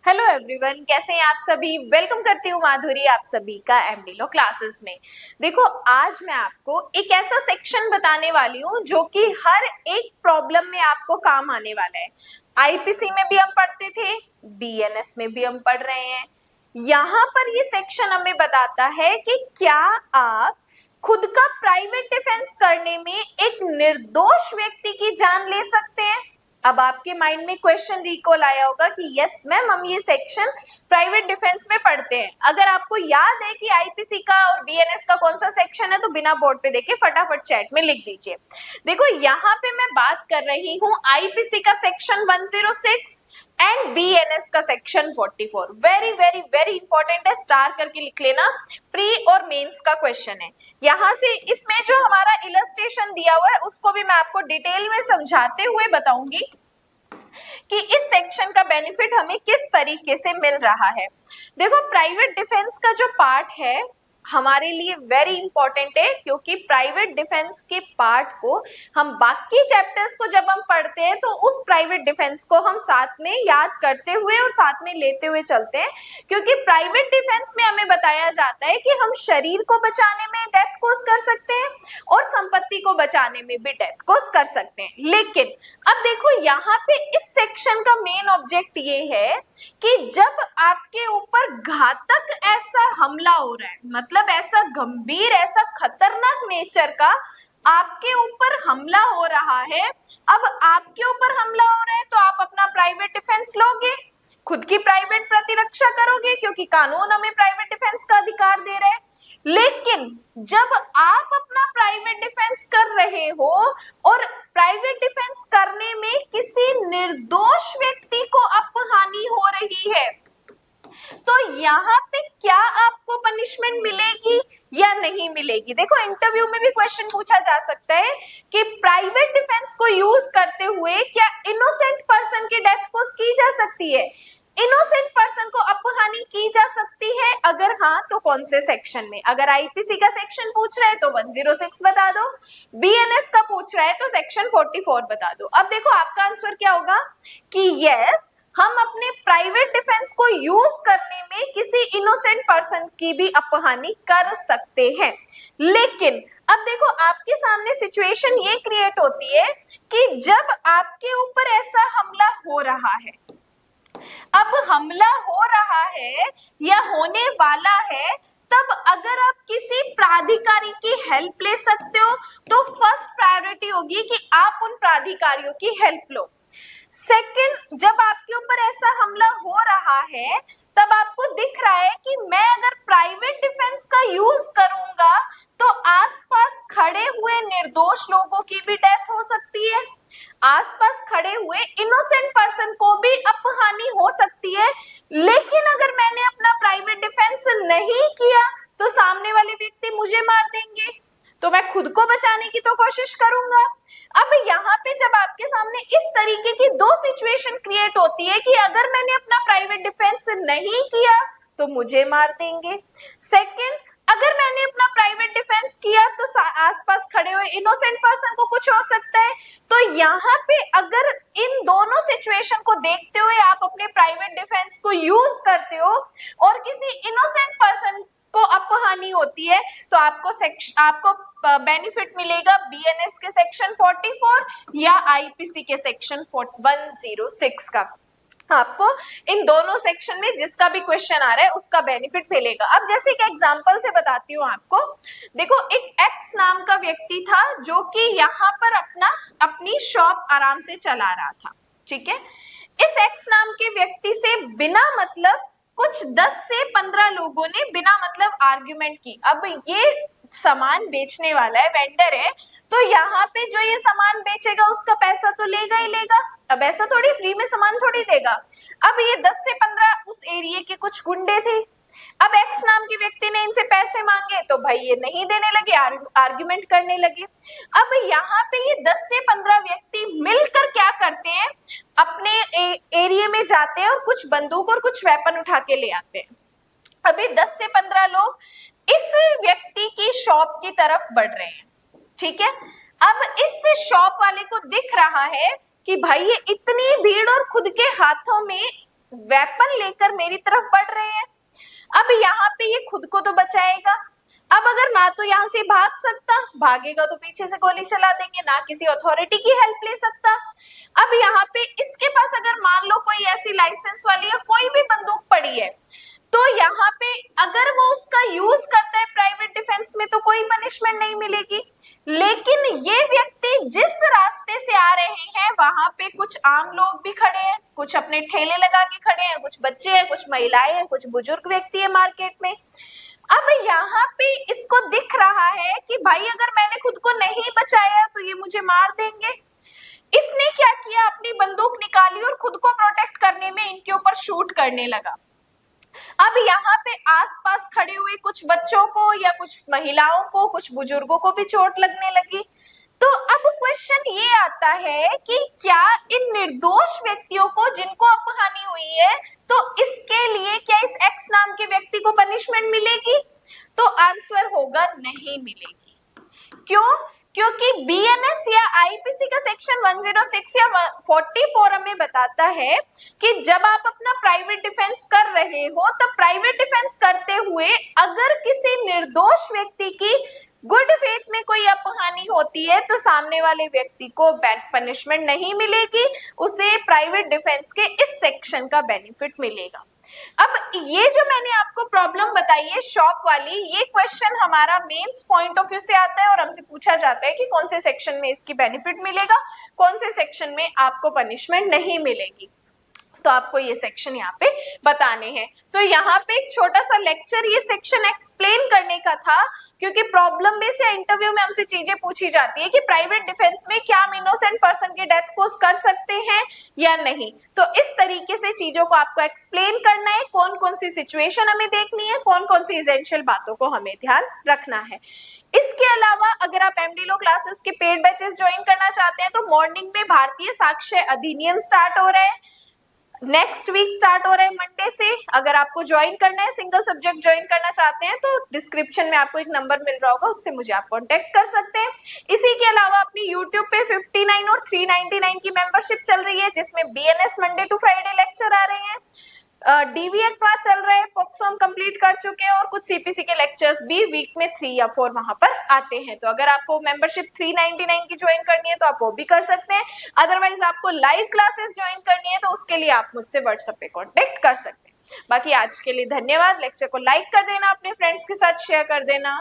Hello everyone, कैसे हैं आप सभी। वेलकम करती हूँ माधुरी आप सभी का एमडी लॉ क्लासेस में। देखो, आज मैं आपको एक ऐसा सेक्शन बताने वाली हूँ जो कि हर एक प्रॉब्लम में आपको काम आने वाला है। आईपीसी में भी हम पढ़ते थे, बीएनएस में भी हम पढ़ रहे हैं। यहाँ पर ये सेक्शन हमें बताता है कि क्या आप खुद का प्राइवेट डिफेंस करने में एक निर्दोष व्यक्ति की जान ले सकते हैं। अब आपके माइंड में क्वेश्चन रिकॉल आया होगा कि यस मैम, हम ये सेक्शन प्राइवेट डिफेंस में पढ़ते हैं। अगर आपको याद है कि आईपीसी का और बीएनएस का कौन सा सेक्शन है तो बिना बोर्ड पे देखे फटाफट चैट में लिख दीजिए। देखो, यहाँ पे मैं बात कर रही हूँ आईपीसी का सेक्शन 106 एंड बीएनएस का section 44। Very very very important है, स्टार करके लिख लेना। प्री और मेंस का क्वेश्चन है। यहाँ से इसमें जो हमारा इलस्ट्रेशन दिया हुआ है उसको भी मैं आपको डिटेल में समझाते हुए बताऊंगी कि इस सेक्शन का बेनिफिट हमें किस तरीके से मिल रहा है। देखो, प्राइवेट डिफेंस का जो पार्ट है हमारे लिए वेरी इंपॉर्टेंट है, क्योंकि प्राइवेट डिफेंस के पार्ट को हम बाकी चैप्टर्स को जब हम पढ़ते हैं तो उस प्राइवेट डिफेंस को हम साथ में याद करते हुए और साथ में लेते हुए चलते हैं। क्योंकि प्राइवेट डिफेंस में हमें बताया जाता है कि हम शरीर को बचाने में डेथ कोज कर सकते हैं और संपत्ति को बचाने में भी डेथ कोज कर सकते हैं। लेकिन अब देखो, यहाँ पे इस सेक्शन का मेन ऑब्जेक्ट ये है कि जब आपके ऊपर घातक ऐसा हमला हो रहा है, मतलब ऐसा गंभीर, ऐसा खतरनाक नेचर का आपके ऊपर हमला हो रहा है। अब आपके ऊपर हमला हो रहा है तो आप अपना प्राइवेट डिफेंस लोगे, खुद की प्राइवेट प्रतिरक्षा करोगे, क्योंकि कानून हमें प्राइवेट डिफेंस का अधिकार दे रहे हैं। लेकिन जब आप अपना प्राइवेट डिफेंस कर रहे हो और प्राइवेट डिफेंस करने में किसी निर्दोष व्यक्ति को अपहानि हो रही है, तो यहाँ पे क्या आपको पनिशमेंट मिलेगी या नहीं मिलेगी। देखो, इंटरव्यू में भी क्वेश्चन पूछा जा सकता है कि प्राइवेट डिफेंस को यूज करते हुए क्या इनोसेंट पर्सन की डेथ को की जा सकती है, इनोसेंट पर्सन को अपहानि की जा सकती है। अगर हाँ तो कौन से सेक्शन में। अगर आईपीसी का सेक्शन पूछ रहा है तो 106 बता दो, बीएनएस का पूछ रहा है तो सेक्शन 44 बता दो। अब देखो, आपका आंसर क्या होगा कि यस, हम अपने प्राइवेट डिफेंस को यूज करने में किसी इनोसेंट पर्सन की भी अपहानि कर सकते हैं। लेकिन अब देखो, आपके सामने सिचुएशन ये क्रिएट होती है कि जब आपके ऊपर ऐसा हमला हो रहा है, अब हमला हो रहा है या होने वाला है, तब अगर आप किसी प्राधिकारी की हेल्प ले सकते हो तो फर्स्ट प्रायोरिटी होगी कि आप उन प्राधिकारियों की हेल्प लो। सेकंड, जब आपके ऊपर ऐसा हमला हो रहा है तब आपको दिख रहा है कि मैं अगर प्राइवेट डिफेंस का यूज करूंगा तो आसपास खड़े हुए निर्दोष लोगों की भी डेथ हो सकती है, आसपास खड़े हुए इनोसेंट पर्सन को भी अपहानि हो सकती है। लेकिन अगर मैंने अपना प्राइवेट डिफेंस नहीं किया तो सामने वाले व्यक्ति मुझे मार देंगे, तो मैं खुद को बचाने की तो कोशिश करूंगा। अब यहाँ पे जब आपके सामने इस तरीके की दो सिचुएशन क्रिएट होती है कि अगर मैंने अपना प्राइवेट डिफेंस नहीं किया तो मुझे मार देंगे, सेकंड, अगर मैंने अपना प्राइवेट डिफेंस किया तो आसपास खड़े हुए इनोसेंट पर्सन को कुछ हो सकता है। तो यहाँ पे अगर इन दोनों सिचुएशन को देखते हुए आप अपने प्राइवेट डिफेंस को यूज करते हो और किसी इनोसेंट पर्सन को अपहानि होती है तो आपको बेनिफिट मिलेगा बीएनएस के सेक्शन 44 या आईपीसी के सेक्शन 106 का। आपको इन दोनों सेक्शन में जिसका भी क्वेश्चन आ रहा है उसका बेनिफिट मिलेगा। अब जैसे एक एग्जांपल से बताती हूँ आपको। देखो, एक एक्स नाम का व्यक्ति था जो कि यहाँ पर अपनी शॉप आराम से चला रहा था, ठीक है। इस एक्स नाम के व्यक्ति से बिना मतलब कुछ 10 से 15 लोगों ने बिना मतलब आर्ग्यूमेंट की। अब ये सामान बेचने वाला है, वेंडर है, तो यहाँ पे जो ये सामान बेचेगा उसका पैसा तो लेगा ही लेगा। अब ऐसा थोड़ी फ्री में सामान थोड़ी देगा। अब ये 10 से 15 उस एरिया के कुछ गुंडे थे। अब एक्स नाम के व्यक्ति ने इनसे पैसे मांगे तो भाई ये नहीं देने लगे, आर्ग्यूमेंट करने लगे। अब यहाँ पे ये 10 से 15 व्यक्ति मिलकर क्या करते हैं, अपने एरिया में जाते हैं और कुछ बंदूक और कुछ वेपन उठा के ले आते हैं। अभी 10 से 15 लोग इस व्यक्ति की शॉप की तरफ बढ़ रहे हैं, ठीक है। अब इस शॉप वाले को दिख रहा है कि भाई ये इतनी भीड़ और खुद के हाथों में वेपन लेकर मेरी तरफ बढ़ रहे हैं। अब यहाँ पे ये खुद को तो बचाएगा, अब अगर ना तो यहाँ से भाग सकता, भागेगा तो पीछे से गोली चला देंगे, ना किसी अथॉरिटी की हेल्प ले सकता। अब यहाँ पे इसके पास अगर मान लो कोई ऐसी लाइसेंस वाली या कोई भी बंदूक पड़ी है, तो यहाँ पे अगर वो उसका यूज करता है प्राइवेट डिफेंस में तो कोई पनिशमेंट नहीं मिलेगी। लेकिन ये व्यक्ति जिस रास्ते से आ रहे हैं वहां पे कुछ आम लोग भी खड़े हैं, कुछ अपने ठेले लगा के खड़े हैं, कुछ बच्चे हैं, कुछ महिलाएं हैं, कुछ बुजुर्ग व्यक्ति है मार्केट में। अब यहाँ पे इसको दिख रहा है कि भाई अगर मैंने खुद को नहीं बचाया तो ये मुझे मार देंगे। इसने क्या किया, अपनी बंदूक निकाली और खुद को प्रोटेक्ट करने में इनके ऊपर शूट करने लगा। अब यहाँ पे आसपास खड़े हुए कुछ बच्चों को या कुछ महिलाओं को, कुछ बुजुर्गों को भी चोट लगने लगी। तो अब क्वेश्चन ये आता है कि क्या इन निर्दोष व्यक्तियों को जिनको अपहानि हुई है, तो इसके लिए क्या इस एक्स नाम के व्यक्ति को पनिशमेंट मिलेगी? तो आंसर होगा नहीं मिलेगी। क्यों? क्योंकि बीएनएस या आईपीसी का सेक्शन 106 या 44 हमें बताता है कि जब आप अपना प्राइवेट डिफेंस कर रहे हो, तब प्राइवेट डिफेंस करते हुए अगर किसी निर्दोष व्यक्ति की गुड फेथ में कोई अपहानि होती है तो सामने वाले व्यक्ति को पनिशमेंट नहीं मिलेगी, उसे प्राइवेट डिफेंस के इस सेक्शन का बेनिफिट मिलेगा। अब ये जो मैंने आपको प्रॉब्लम बताई है शॉप वाली, ये क्वेश्चन हमारा मेंस पॉइंट ऑफ व्यू से आता है और हमसे पूछा जाता है कि कौन से सेक्शन में इसकी बेनिफिट मिलेगा, कौन से सेक्शन में आपको पनिशमेंट नहीं मिलेगी। तो आपको ये सेक्शन यहाँ पे बताने हैं। तो यहाँ पे एक छोटा सा लेक्चर ये सेक्शन एक्सप्लेन करने का था, क्योंकि प्रॉब्लम बेस या इंटरव्यू में हमसे चीजें पूछी जाती है कि प्राइवेट डिफेंस में क्या हम इनोसेंट पर्सन की डेथ कोज कर सकते हैं या नहीं। तो इस तरीके से चीजों को आपको एक्सप्लेन करना है, कौन कौन सी सिचुएशन हमें देखनी है, कौन कौन सी एसेंशियल बातों को हमें ध्यान रखना है। इसके अलावा अगर आप एमडी लॉ क्लासेस के पेड बैचेस ज्वाइन करना चाहते हैं तो मॉर्निंग में भारतीय साक्ष्य अधिनियम स्टार्ट हो रहा है, नेक्स्ट वीक स्टार्ट हो रहा है मंडे से। अगर आपको ज्वाइन करना है, सिंगल सब्जेक्ट ज्वाइन करना चाहते हैं तो डिस्क्रिप्शन में आपको एक नंबर मिल रहा होगा, उससे मुझे आप कांटेक्ट कर सकते हैं। इसी के अलावा अपनी यूट्यूब पे 59 और 399 की मेंबरशिप चल रही है, जिसमें BNS Monday to Friday lecture आ रहे हैं, डीवी एक्ट चल रहा है, पॉक्सो हम कंप्लीट कर चुके हैं और कुछ सीपीसी के लेक्चर्स भी वीक में 3 या 4 वहां पर आते हैं। तो अगर आपको मेंबरशिप 399 की ज्वाइन करनी है तो आप वो भी कर सकते हैं, अदरवाइज आपको लाइव क्लासेस ज्वाइन करनी है तो उसके लिए आप मुझसे व्हाट्सएप पे कॉन्टेक्ट कर सकते हैं। बाकी आज के लिए धन्यवाद। लेक्चर को लाइक कर देना, अपने फ्रेंड्स के साथ शेयर कर देना।